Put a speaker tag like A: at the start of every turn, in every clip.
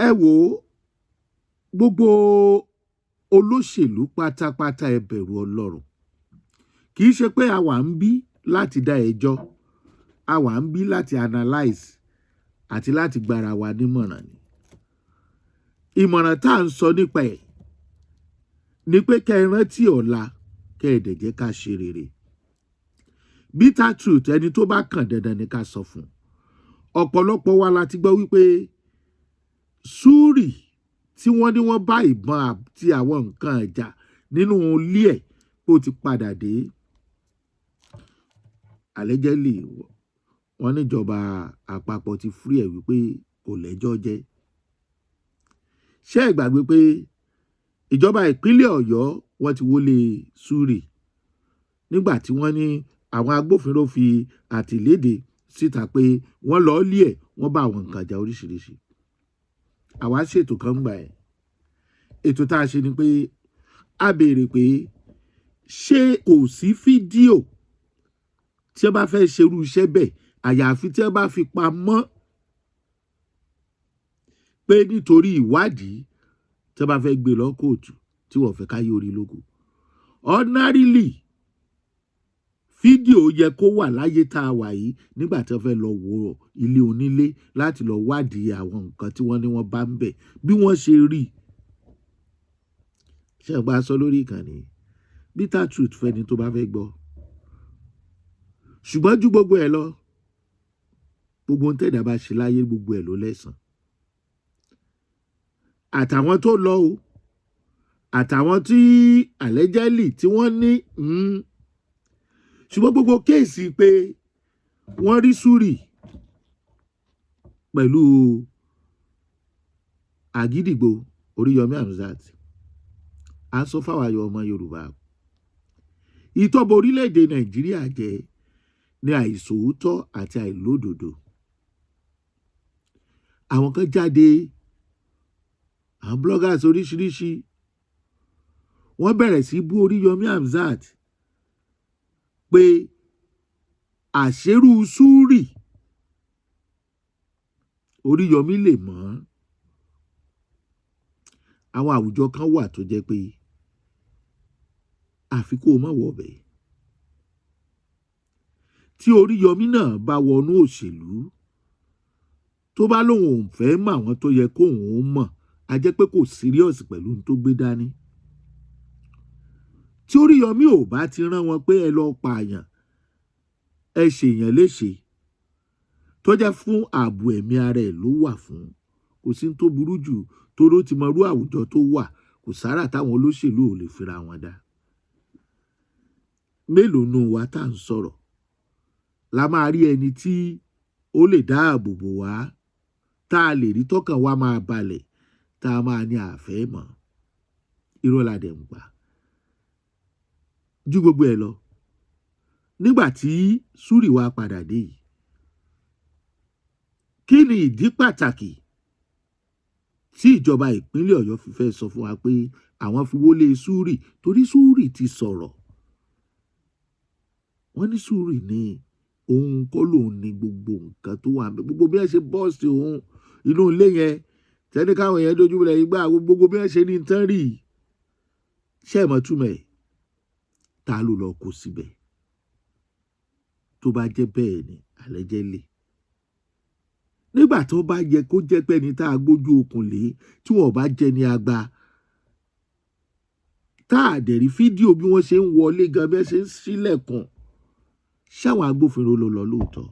A: ẹ wò ó, gbogbo olóṣèlú pátápátá ẹ bẹ̀rù Ọlọ́run. Kì í ṣe pé a wà ń bí láti dá ẹjọ́, a wà ń bí láti analyse àti láti gbára wa nímọ̀ràn ni. Ìmọ̀ràn tá à ń sọ nípa ẹ̀ ni pé kẹ́ ẹ rántí ọ̀la, kẹ́ ẹ dẹ̀ jẹ́ ká ṣe rere. Bitter truth, ẹni tó bá kàn dandan ni ká sọ fún. Ọ̀pọ̀lọpọ̀ wa la ti gbọ́ wípé Súrì tí wọ́n ní wọ́n bá ìbọn àti àwọn nǹkan ìjà nínú ilé ẹ̀ ó ti padà dé. Allegedly wọ́n níjọba àpapọ̀ ti free ẹ̀ wípé kò lẹ́jọ́ jẹ́. Ṣé ẹ gbàgbé pé ìjọba ìpínlẹ̀ Ọ̀yọ́ wọ́n ti wọlé Súrì nígbà tí wọ́n ní àwọn agbófinró fi àtìlédè síta pé wọ́n lọ lé ẹ̀, wọ́n bá àwọn nǹkan ìjà oríṣiríṣi. Àwa ṣètò kan gbà ẹ̀. Ètò tá a ṣe ni pé a béèrè pé ṣé kò sí fídíò tí ẹ bá fẹ́ ṣerú iṣẹ́ bẹ́ẹ̀ àyàfi tí ẹ bá fi pamọ́ pé nítorí ìwádìí tí ẹ bá fẹ́ gbé lọ kóòtù tí wọ́n fẹ́ káyé orí lógo. Ordinarily fídíò yẹ kó wà láyé tá a wà yìí nígbà tí wọ́n fẹ́ lọ wo ilé onílé láti lọ wádìí àwọn nǹkan tí wọ́n ní wọ́n bá ń bẹ̀ bí wọ́n ṣe rí. Ṣé ẹ bá sọ lórí ìkànnì bitter truth fẹ́ni tó bá fẹ́ gbọ́. Ṣùgbọ́n ju gbogbo ẹ̀ lọ, gbogbo ohun tẹ́dá bá ṣe láyé gbogbo ẹ̀ ló lẹ́san. Àtàwọn tó lọ o, àtàwọn tí allegedly tí wọ́n ní ṣùgbọ́n gbogbo kéèsì pé wọ́n rí Súrì pẹ̀lú Àgídìgbò Oríyọmí Hamzat. À ń sọ fáwọn ayọ̀ ọmọ Yorùbá. Ìtọ́bọ̀ orílẹ̀-èdè Nàìjíríà jẹ́ ní àìsòótọ́ àti àìlódodo. Àwọn kan jáde, àwọn bloggers oríṣiríṣi, wọ́n bẹ̀rẹ̀ sí bú Oríyọmí Hamzat pé àṣérú Súrì Oríyọmí lè mọ̀. Àwọn àwùjọ kan wà tó jẹ́ pé àfi kó má wọ̀bẹ̀. Tí Oríyọmí náà bá wọnú òṣèlú tó bá lóun ò fẹ́ mọ̀ àwọn tó yẹ kóun ó mọ̀, a jẹ́ pé kò serious pẹ̀lú ohun tó gbé dání. Tí Oríyọmí ò bá ti rán wọn pé ẹ lọ pààyàn, ẹ ṣèyàn léṣe, tó jẹ́ fún ààbò ẹ̀mí ara ẹ̀ ló wà fún, kò sí tó burú jù toró ti mọrú àwùjọ tó wà, kò sára táwọn olóṣèlú ò lè fira wọn dá. Mélòó nù wa tá à ń sọ̀rọ̀ la máa rí ẹni tí ó lè dáàbò bò wá, tá a lè rí tọ́kàn wa máa balẹ̀, tá a máa ní àfẹ́ mọ̀. Irọ́ la dẹ̀ ń pa. Ju gbogbo ẹ̀ lọ, nígbà tí Súrì wa padà dé yìí, kí ni ìdí pàtàkì tí ìjọba ìpínlẹ̀ Ọ̀yọ́ fi fẹ́ sọ fún wa pé àwọn fi wọlé Súrì? Torí Súrì ti sọ̀rọ̀. Wọ́n ní Súrì ní òun kọ́ lòun ní gbogbo nǹkan tó wà ńbẹ̀, gbogbo bí wọ́n ṣe bọ́ọ̀sì òun inú ilé yẹn tẹ́ni káwọn èèyàn dojú bolẹ̀ igbá gbogbo bí wọ́n ṣe ní tán rí. Ṣé ẹ mọ̀ túmọ̀ ẹ̀? Ta ló lọ kó síbẹ̀? Tó bá jẹ́ bẹ́ẹ̀ ni allegedly. Nígbà tó bá yẹ kó jẹ́ pé ẹni tá a gbójú okùn lé tí wọ́n bá jẹ́ ní agba, tá a dẹ̀ rí fídíò bí wọ́n ṣe ń wọlé gan bí wọ́n ṣe ń ṣílẹ̀kùn, ṣáwọn agbófinró ló lọ lóòótọ́?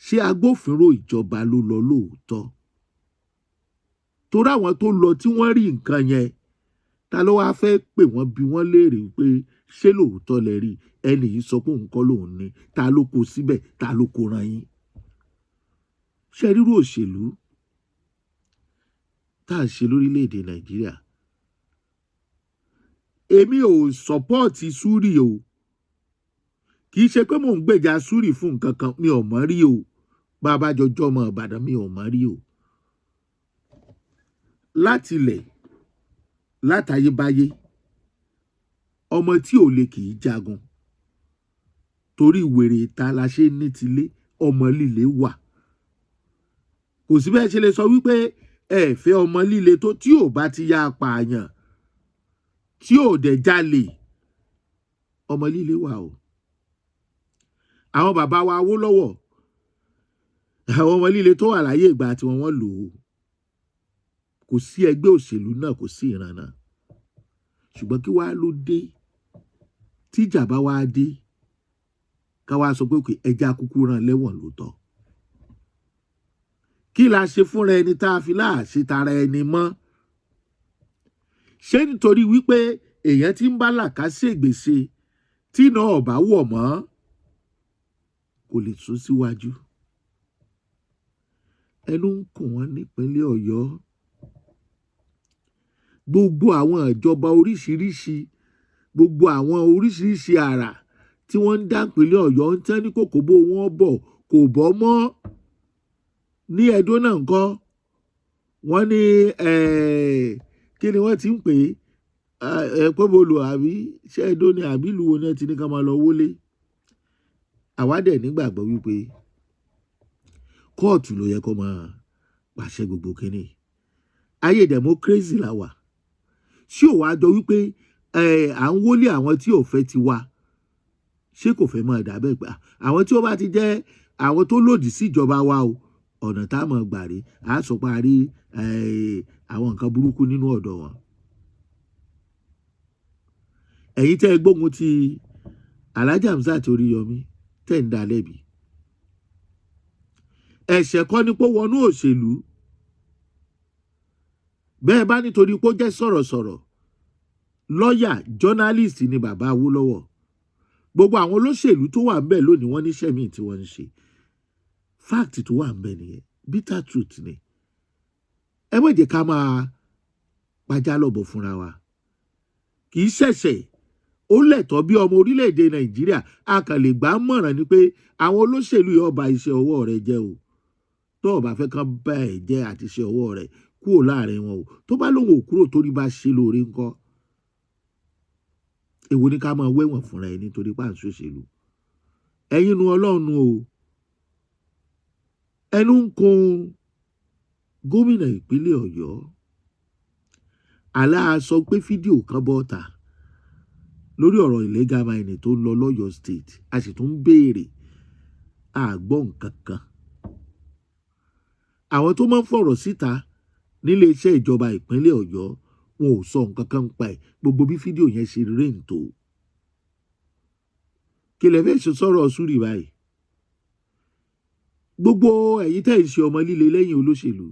A: Ṣé agbófinró ìjọba ló lọ lóòótọ́? Torí àwọn tó lọ tí wọ́n rí nǹkan yẹn, ta ló wá fẹ́ pè wọ́n bí wọ́n léèrè pé ṣé lóòótọ́ lẹ rí? Ẹni yìí sọ pé òun kọ́ lòun ní, ta ló kó síbẹ̀, ta ló kó ran yín? Ṣé rírú òṣèlú tá à ń ṣe lórílẹ̀-èdè Nàìjíríà? Èmi ò sọ́pọ́ọ̀tì Súrì o. Kì í ṣe pé mò ń gbèjà Súrì fún nǹkan kan, mi ò mọ̀ rí o. Bàbá jọjọ́ ọmọ Ìbàdàn, mi ò mọ̀ rí o. Látilẹ̀, látayébáyé, ọmọ tí ò lè kì í jagun. Torí wèrè ìta la ṣe ní tilé, ọmọ líle wà. kò sí bẹ́ẹ̀ ṣe lè sọ wípé ẹ fẹ́ ọmọ líle tó tí ò bá ti ya apààyàn tí ò dẹ̀ jalè ọmọ líle wà o. àwọn bàbá wa Awólọ́wọ̀ àwọn ọmọ líle tó wà láyé ìgbà tí wọ́n lò ó kò sí ẹgbẹ́ òṣèlú náà kò sí ìran náà ṣùgbọ́n kí wàá ló dé tíjà bá wá dé ká wá sọ pé ẹja kúkú rán lẹ́wọ̀n lóòótọ́ kí la ṣe fúnra ẹni tá a fi láàṣẹ tara ẹni mọ́ ṣé nítorí wípé èèyàn ti ń bá làkàṣègbèsè tí náà ọ̀bá wọ̀ mọ́ kò lè sún síwájú ẹnu ń kùn wọ́n nípínlẹ̀ Ọ̀yọ́ gbogbo àwọn ìjọba oríṣiríṣi gbogbo àwọn oríṣiríṣi àrà tí wọ́n ń dá ìpínlẹ̀ Ọ̀yọ́ ń tẹ́ ní kòkòbó wọn bọ̀ kò bọ́ mọ́ ní Ẹdó náà ńkọ́ wọ́n ní kí ni wọ́n ti ń pè é pọ́bolo àbí ṣé Ẹdó ni àbí ìlú wo náà ti ní ká máa lọ wọlé àwa dẹ̀ nígbàgbọ́ wípé kóòtù ló yẹ kó máa pàṣẹ gbogbo kínní ayé democracy la wà ṣé ò wá jọ wípé à ń wọlé àwọn tí ò fẹ́ ti wá ṣé kò fẹ́ máa dà bẹ́ẹ̀ pé àwọn tí ó bá ti jẹ́ àwọn tó lòdì sí ìjọba wa o ọ̀nà tá a mọ̀ gbà rí a sọ pé a rí àwọn nǹkan burúkú nínú ọ̀dọ̀ wọn. ẹ̀yin tẹ́ ẹ gbógun ti Alhaji Hamzat Oríyọmí tẹ́ ń dá lẹ́bi ẹ̀ṣẹ̀ kọ́ ni pé wọnú òṣèlú bẹ́ẹ̀ bá nítorí pé ó jẹ́ sọ̀rọ̀sọ̀rọ̀ lọ́ọ̀yà journalist ni bàbá Awólọ́wọ̀ gbogbo àwọn olóṣèlú tó wà ń bẹ̀ lónìí wọ́n níṣẹ́ míì tí wọ́n ń ṣe fact tó wà ń bẹ̀ nìyẹn bitter truth ni ẹ má jẹ́ ká máa pàjá lọ́bọ̀ fúnra wa kì í ṣẹ̀ṣẹ̀ ó lẹ̀tọ́ bí ọmọ orílẹ̀-èdè Nàìjíríà a kàn lè gbà á mọ̀ràn ni pé àwọn olóṣèlú yóò ba iṣẹ́ ọwọ́ rẹ̀ jẹ́ o tó o bá fẹ́ kán bá ẹ̀ jẹ́ àti iṣẹ́ ọwọ́ rẹ̀ kúrò láàrin wọn o tó bá lóun ò kúrò torí bá ṣe lóore ńkọ́ èwo ni ká máa wéwọ̀n fúnra ẹ̀ nítorí pàǹsí òṣèlú ẹ̀yin nu Ọlọ́run o ẹnu ń kun gómìnà ìpínlẹ̀ Ọ̀yọ́ àlá sọ pé fídíò kan bọ́ta lórí ọ̀rọ̀ illegal mining tó ń lọ lọ́yọ̀ state a sì tún ń béèrè àgbọ̀ nǹkan kan àwọn tó máa ń fọ̀rọ̀ síta nílé iṣẹ́ ìjọba ìpínlẹ̀ Ọ̀yọ́ wọn ò sọ nǹkan kan pa ẹ̀ gbogbo bí fídíò yẹn ṣe rí ǹtó kí lẹ fẹ́ ṣe sọ̀rọ̀ Súrì báyìí gbogbo ẹ̀yin tẹ́ ń ṣe ọmọ líle lẹ́yìn olóṣèlú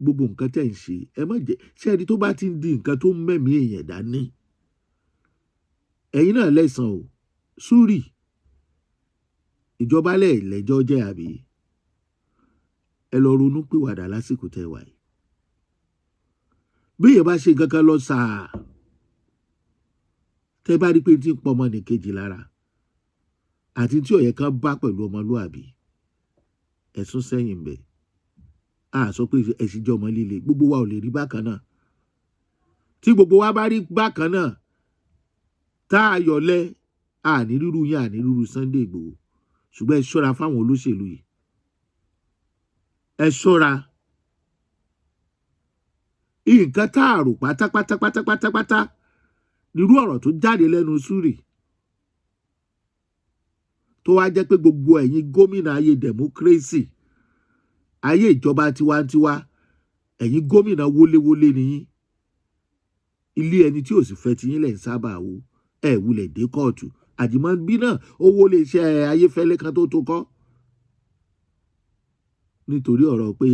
A: gbogbo nǹkan tẹ́ ń ṣe ẹ má jẹ́ ṣé ẹni tó bá ti ń di nǹkan tó ń mẹ́mí èèyàn dání ẹ̀yin náà lẹ́sàn o Súrì ìjọba lẹ́ẹ̀lẹ́jọ́ jẹ́ àbí ẹ lọ ronú pìwàdà lásìkò tẹ́ wà yìí bí èèyàn bá ṣe kankan lọ sáà tẹ́ bá rí pé tí ń pọ̀ ọmọ nìkejì lára àti tí ọ̀yẹ́ kan bá pẹ̀lú ọmọlúàbí ẹ̀sùn sẹ́yìn bẹ̀ a sọ pé ẹ̀sìn jẹ́ ọmọ líle gbogbo wa ò lè rí bákan náà tí gbogbo wa bá rí bákan náà tá a yọ̀lẹ́ àní rírú yín àní rírú Sunday Igboho ṣùgbọ́n ẹ ṣọ́ra fáwọn olóṣèlú yìí ẹ ṣọ́ra nǹkan tá a rò pátápátá nírú ọ̀rọ̀ tó jáde lẹ́nu Súrì tó wá jẹ́ pé gbogbo ẹ̀yin gómìnà ayé democracy ayé ìjọba tiwantiwa ẹ̀yin gómìnà wọléwọlé nìyí ilé ẹni tí ò sì fẹ́ tiyín lẹ̀ ń sábà wo ẹ̀ wulẹ̀ dé kóòtù àjùmọ̀ bí náà owó lè ṣe ayéfẹ́lẹ́ kan tó kọ́ nítorí ọ̀rọ̀ pé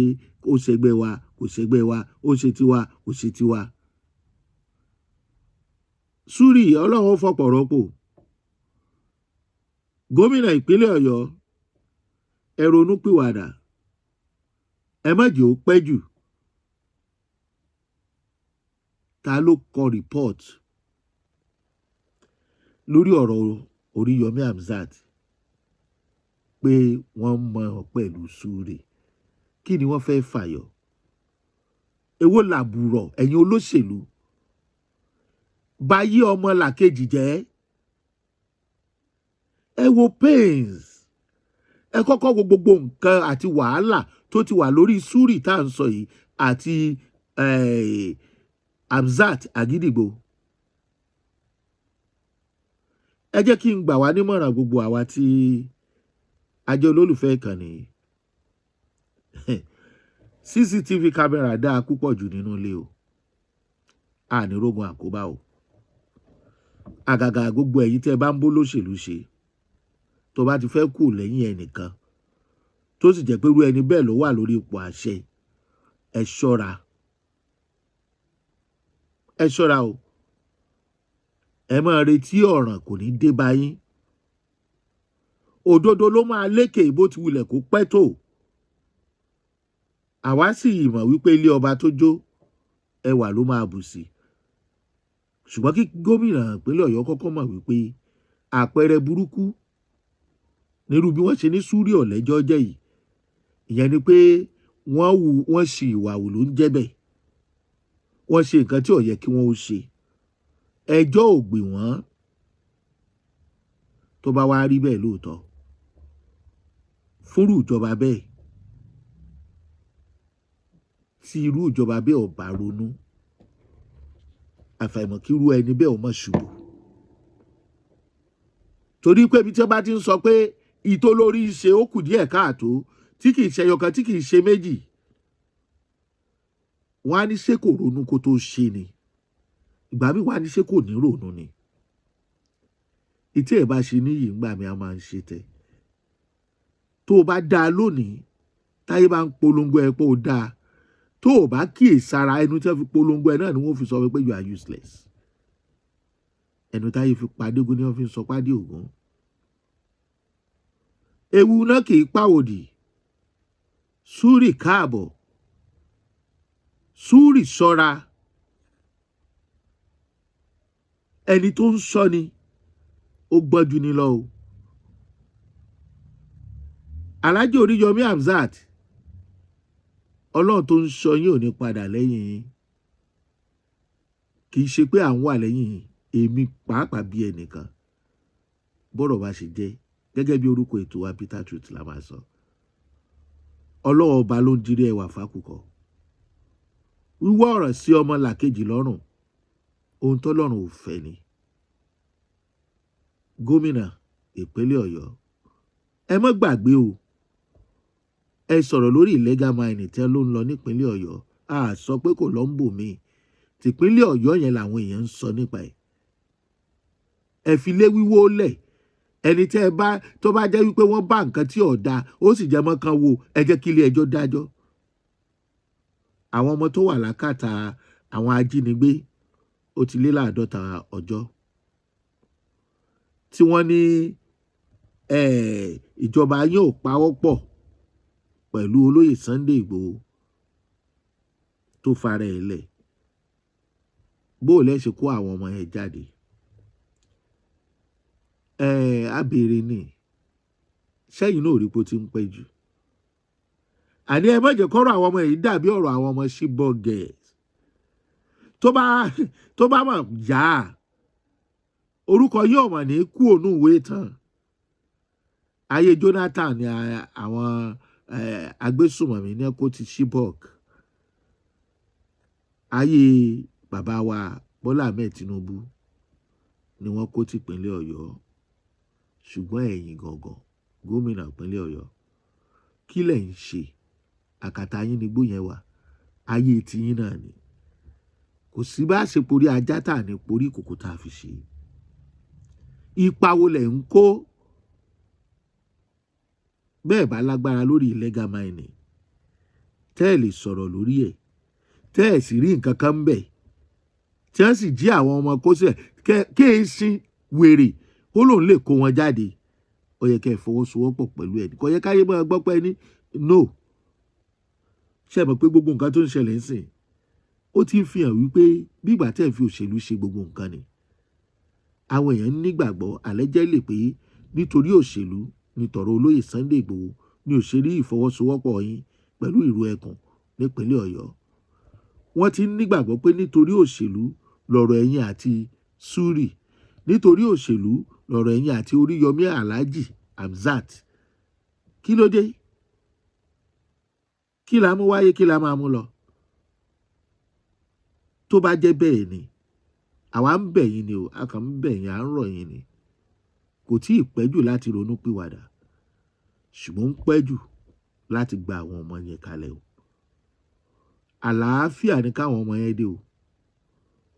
A: ó ṣẹgbẹ́ wa kò ṣẹgbẹ́ wa ó ṣe tiwa kò ṣe tiwa. Súrì Ọlọ́run fọ̀pọ̀ rọ́pò gómìnà ìpínlẹ̀ Ọ̀yọ́ ẹ ronú pìwàdà ẹ má jẹ́ ó pẹ́ jù ta ló kọ report lórí ọ̀rọ̀ Oríyọmí Hamzat pé wọ́n mọ̀ pẹ̀lú Súrì kí ni wọ́n fẹ́ fàyọ èwo làbùrọ̀ ẹ̀yin olóṣèlú báyé ọmọ làkejì jẹ́ ẹ wo pains ẹ kọ́kọ́ wo gbogbo nǹkan àti wàhálà tó ti wà lórí Súrì tá à ń sọ yìí àti Hamzat Agidigbo. ẹ jẹ́ kí n gbà wá nímọ̀ràn gbogbo àwa tí a jẹ́ olólùfẹ́ ìkànnì yìí. CCTV camera dáa púpọ̀ jù nínú ilé o, àní rógun àkóbá o. Àgàgà gbogbo ẹ̀yin tẹ́ bá ń bó lóṣèlú ṣe, tó bá ti fẹ́ kù lẹ́yìn ẹnìkan tó sì jẹ́ pé irú ẹni bẹ́ẹ̀ ló wà lórí ipò àṣẹ, ẹ ṣọ́ra. Ẹ ṣọ́ra o. Ẹ máa retí ọ̀ràn kò ní dé bá yín. Òdodo ló máa lékè bó ti wulẹ̀ kó pẹ́ tó. Àwa sì mọ̀ wípé ilé ọba tó jó ẹwà ló máa bù sí. Ṣùgbọ́n kí gómìnà ìpínlẹ̀ Ọ̀yọ́ kọ́kọ́ mọ̀ wípé àpẹẹrẹ burúkú nírú bí wọ́n ṣe ní Súrì ọ̀lẹ́jọ́ jẹ́ yìí. Ìyẹn ni pé wọ́n ṣì ìwà wù ló ń jẹ́ bẹ́ẹ̀. Wọ́n ṣe nǹkan tí ò yẹ kí wọ́n ó ṣe. Ẹjọ́ ò gbè wọ́n. Tó bá wá rí bẹ́ẹ̀ lóòótọ́, fúnrú ìjọba bẹ́ẹ̀, tí irú ìjọba bẹ́ẹ̀ ò bá ronú, àfàìmọ̀ kí irú ẹni bẹ́ẹ̀ ò mọ̀ ṣubú. Torí pé ibi tí wọ́n bá ti ń sọ pé ìtò lórí ṣe ó kù díẹ̀ káàtó, tí kì í ṣe ẹyọkan, tí kì í ṣe méjì, wọ́n á ní ṣé kò ronú kó tó ṣe ni. Ìgbà míì wọ́n á ní ṣé kò ní ronú ni. Ìtí ẹ̀ bá ṣe níyì ńgbà mi a máa ń ṣe tẹ̀. Tó o bá dáa lónìí, táyé bá ń polongo ẹ pé o dáa, tó o bá kíyèsára ẹnu tí wọ́n fi polongo ẹ náà ni wọ́n fi sọ pé you are useless. Ẹnu táyé fi padégún ni wọ́n fi sọ pádé ògún. Ewu náà kì í pàwòdì. Súrì káàbọ̀. Súrì ṣọ́ra. Ẹni tó ń sọ ni ó gbọ́jú ni lọ o. Alhaji Oríyọmí Hamzat, Ọlọ́run tó ń sọ yín ò ní padà lẹ́yìn yín. Kì í ṣe pé à ń wà lẹ́yìn yín, èmi pàápàá bí ẹnìkan. Bọ́rọ̀ bá ṣe jẹ́ gẹ́gẹ́ bí orúkọ ètò wa Peter Truth la máa sọ. Ọlọ́run ọba ló ń dirí ẹwà fákùkọ. Wíwọ́ ọ̀rọ̀ sí ọmọ làkejì lọ́rùn, ohun tọ́lọ́run ò fẹ́ ni. Gómìnà ìpínlẹ̀ Ọ̀yọ́, ẹ má gbàgbé o. Ẹ sọ̀rọ̀ lórí illegal mining tí ló ń lọ nípínlẹ̀ Ọ̀yọ́. A sọ pé kò lọ ń bò mí. Tìpínlẹ̀ Ọ̀yọ́ yẹn làwọn èèyàn ń sọ nípa ẹ̀. Ẹ fi lé wíwó lẹ̀. Ẹni tẹ́ ẹ bá tó bá jẹ́ wípé wọ́n bá nǹkan tí ò dáa, ó sì jẹ́ mọ́ kan wo, ẹ jẹ́ kí ilé ẹjọ́ dájọ́. Àwọn ọmọ tó wà lákàtà àwọn ajínigbé ó ti lé 50 ọjọ́. Tí wọ́n ní ìjọba yóò pawọ́ pọ̀ pẹ̀lú olóyè Sunday Igboho tó fara ẹ̀ lẹ̀. Bó lẹ́ ṣe kó àwọn ọmọ yẹn jáde. A béèrè ni, ṣẹ́yìn náà rí pé ó ti ń pẹ́ jù. Àní ẹ má jẹ́ kọ́rọ̀ àwọn ọmọ yìí dàbí ọ̀rọ̀ àwọn ọmọ Chibok girls. Tó bá mọ̀ yá, orúkọ yóò mọ̀ ní kú ònú ìwé tán. Ayé Jonathan ni àwọn agbésùmọ̀mí ní kó ti Chibok. Ayé bàbá wa Bọ́lá Ahmed Tinubu ni wọ́n kó ti ìpínlẹ̀ Ọ̀yọ́. Ṣùgbọ́n ẹ̀yin gangan, gómìnà ìpínlẹ̀ Ọ̀yọ́, kí lẹ̀ ń ṣe? Àkàtà yín ni igbó yẹn wà. Ayé tiyín náà ni. Kò sí bá ṣe porí ajá tà ní porí kòkó tá a fi ṣe. Ipa wo lẹ̀ ń kó? Bẹ́ẹ̀ bá lágbára lórí illegal mining, tẹ́ ẹ̀ lè sọ̀rọ̀ lórí ẹ̀, tẹ́ ẹ̀ sì rí nǹkan kan bẹ̀, tí wọ́n sì jí àwọn ọmọ kó sẹ̀ kéèsì wèrè ó lòun lè kó wọn jáde. Ó yẹ kẹ́ ẹ fọwọ́sowọ́pọ̀ pẹ̀lú ẹ̀. Kò yẹ káyé máa gbọ́ pé ní no. Ṣé ẹ mọ̀ pé gbogbo nǹkan tó ń ṣẹlẹ̀ ń sìn, ó ti ń fi hàn wípé bí ìgbà tẹ́ ẹ̀ fi òṣèlú ṣe gbogbo nǹkan ni. Àwọn èèyàn nígbàgbọ́ àlẹ́jẹ́ lè pé nítorí òṣèlú nítorọ̀ olóyè Sunday Igboho ni òṣèré ìfọwọ́sowọ́pọ̀ yín pẹ̀lú ìrú ẹkùn nípínlẹ̀ Ọ̀yọ́. Wọ́n ti nígbàgbọ́ pé nítorí òṣèlú lọ̀rọ̀ ẹ̀yin àti Súrì, nítorí òṣèlú lọ̀rọ̀ ẹ̀yin àti Oríyọmí Alhaji Hamzat kí ló dé? Kí la mú wáyé, kí la máa mú lọ? Tó bá jẹ́ bẹ́ẹ̀ ni, àwa ń bẹ̀ yín ni o, a kàn ń bẹ̀ yín, à ń rọ̀ yín ni. Kò tí ì pẹ́ jù láti ronú pìwàdà, ṣùgbọ́n ń pẹ́ jù láti gba àwọn ọmọ yẹn kalẹ̀ o. Àlàáfíà ni káwọn ọmọ yẹn dé o,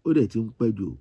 A: ó dẹ̀ ti ń pẹ́ jù o.